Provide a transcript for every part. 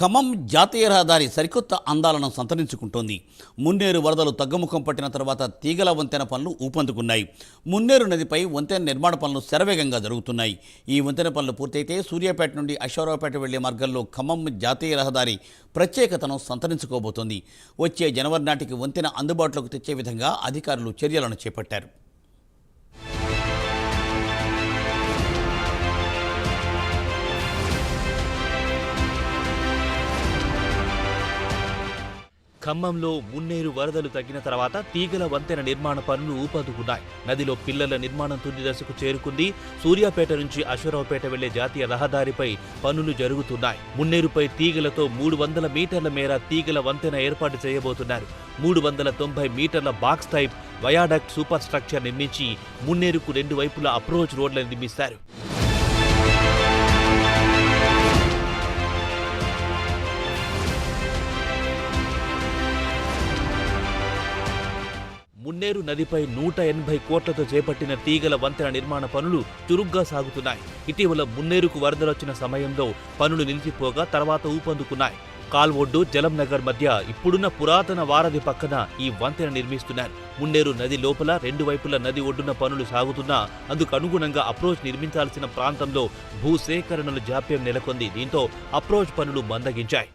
ఖమ్మం జాతీయ రహదారి సరికొత్త అందాలను సంతరించుకుంటోంది. మున్నేరు వరదలు తగ్గుముఖం పట్టిన తర్వాత తీగల వంతెన పనులు ఊపందుకున్నాయి. మున్నేరు నదిపై వంతెన నిర్మాణ పనులు శరవేగంగా జరుగుతున్నాయి. ఈ వంతెన పనులు పూర్తయితే సూర్యాపేట నుండి అశ్వారావుపేట వెళ్లే మార్గంలో ఖమ్మం జాతీయ రహదారి ప్రత్యేకతను సంతరించుకోబోతోంది. వచ్చే జనవరి నాటికి వంతెన అందుబాటులోకి తెచ్చే విధంగా అధికారులు చర్యలను చేపట్టారు. ఖమ్మంలో మున్నేరు వరదలు తగ్గిన తర్వాత తీగల వంతెన నిర్మాణ పనులు ఊపందుకున్నాయి. నదిలో పిల్లల నిర్మాణం తుది దశకు చేరుకుంది. సూర్యాపేట నుంచి అశ్వారావుపేట వెళ్లే జాతీయ రహదారిపై పనులు జరుగుతున్నాయి. మున్నేరుపై తీగలతో 300 మీటర్ల మేర తీగల వంతెన ఏర్పాటు చేయబోతున్నారు. 390 మీటర్ల box type viaduct super structure నిర్మించి మున్నేరుకు 2 వైపులా అప్రోచ్ రోడ్లను నిర్మిస్తారు. మున్నేరు నదిపై 180 కోట్లతో చేపట్టిన తీగల వంతెన నిర్మాణ పనులు చురుగ్గా సాగుతున్నాయి. ఇటీవల మున్నేరుకు వరదలొచ్చిన సమయంలో పనులు నిలిచిపోగా తర్వాత ఊపందుకున్నాయి. కాల్వొడ్డు జలం నగర్ మధ్య ఇప్పుడున్న పురాతన వారధి పక్కన ఈ వంతెన నిర్మిస్తున్నారు. మున్నేరు నది లోపల 2 వైపుల నది ఒడ్డున పనులు సాగుతున్నా అందుకు అనుగుణంగా అప్రోచ్ నిర్మించాల్సిన ప్రాంతంలో భూసేకరణల జాప్యం నెలకొంది. దీంతో అప్రోచ్ పనులు మందగించాయి.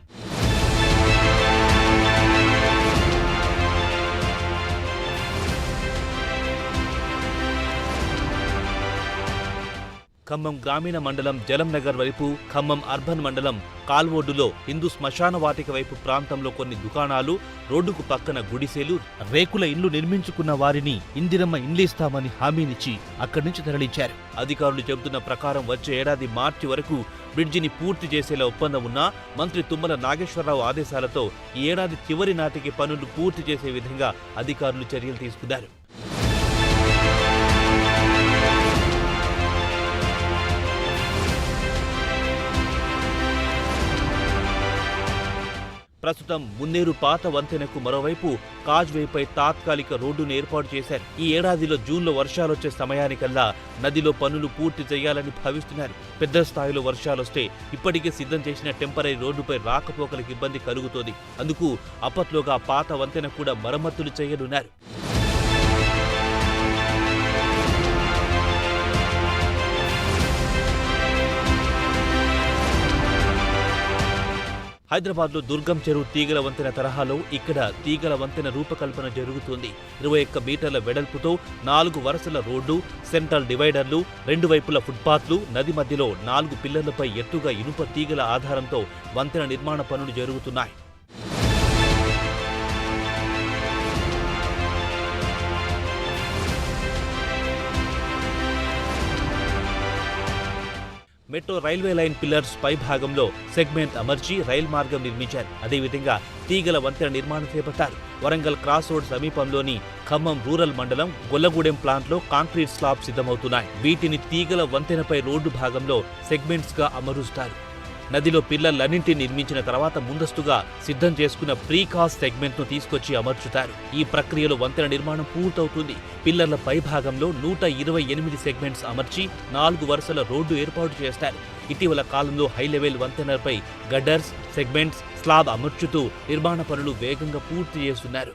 ఖమ్మం గ్రామీణ మండలం జలం నగర్ వైపు, ఖమ్మం అర్బన్ మండలం కాల్వొడ్డులో హిందూ శ్మశాన వాటిక వైపు ప్రాంతంలో కొన్ని దుకాణాలు, రోడ్డుకు పక్కన గుడిసెలు, రేకుల ఇళ్లు నిర్మించుకున్న వారిని ఇందిరమ్మ ఇండ్లిస్తామని హామీనిచ్చి అక్కడి నుంచి తరలించారు. అధికారులు చెబుతున్న ప్రకారం వచ్చే ఏడాది మార్చి వరకు బ్రిడ్జిని పూర్తి చేసేలా ఒప్పందం ఉన్నా మంత్రి తుమ్మల నాగేశ్వరరావు ఆదేశాలతో ఈ ఏడాది చివరి నాటికి పనులు పూర్తి చేసే విధంగా అధికారులు చర్యలు తీసుకున్నారు. ప్రస్తుతం మున్నేరు పాత వంతెనకు మరోవైపు కాజ్వేపై తాత్కాలిక రోడ్డును ఏర్పాటు చేశారు. ఈ ఏడాదిలో జూన్లో వర్షాలొచ్చే సమయానికల్లా నదిలో పనులు పూర్తి చేయాలని భావిస్తున్నారు. పెద్ద స్థాయిలో వర్షాలొస్తే ఇప్పటికే సిద్ధం చేసిన టెంపరీ రోడ్డుపై రాకపోకలకు ఇబ్బంది కలుగుతోంది. అందుకు అప్పట్లోగా పాత వంతెన కూడా మరమ్మతులు చేయనున్నారు. హైదరాబాద్లో దుర్గం చెరువు తీగల వంతెన తరహాలో ఇక్కడ తీగల వంతెన రూపకల్పన జరుగుతుంది. 21 మీటర్ల వెడల్పుతో 4 వరుసల రోడ్డు, సెంట్రల్ డివైడర్లు, 2 వైపుల ఫుట్పాత్లు, నది మధ్యలో 4 పిల్లర్లపై ఎత్తుగా ఇనుప తీగల ఆధారంతో వంతెన నిర్మాణ పనులు జరుగుతున్నాయి. మెట్రో రైల్వే లైన్ పిల్లర్స్ పై భాగంలో సెగ్మెంట్ అమర్చి రైల్ మార్గం నిర్మించారు. అదేవిధంగా తీగల వంతెన నిర్మాణం చేపట్టారు. వరంగల్ క్రాస్ రోడ్ సమీపంలోని ఖమ్మం రూరల్ మండలం గొల్లగూడెం ప్లాంట్లో కాంక్రీట్ స్లాబ్ సిద్ధమవుతున్నాయి. వీటిని తీగల వంతెనపై రోడ్డు భాగంలో సెగ్మెంట్స్ గా అమరుస్తారు. నదిలో పిల్లర్లన్నింటినీ నిర్మించిన తర్వాత ముందస్తుగా సిద్ధం చేసుకున్న ప్రీకాస్ట్ సెగ్మెంట్ ను తీసుకొచ్చి అమర్చుతారు. ఈ ప్రక్రియలో వంతెన నిర్మాణం పూర్తవుతుంది. పిల్లర్ల పై భాగంలో 128 సెగ్మెంట్స్ అమర్చి 4 వరుసల రోడ్డు ఏర్పాటు చేస్తారు. ఇటీవల కాలంలో హై లెవెల్ వంతెనలపై గడ్డర్స్, సెగ్మెంట్స్, స్లాబ్ అమర్చుతూ నిర్మాణ పనులు వేగంగా పూర్తి చేస్తున్నారు.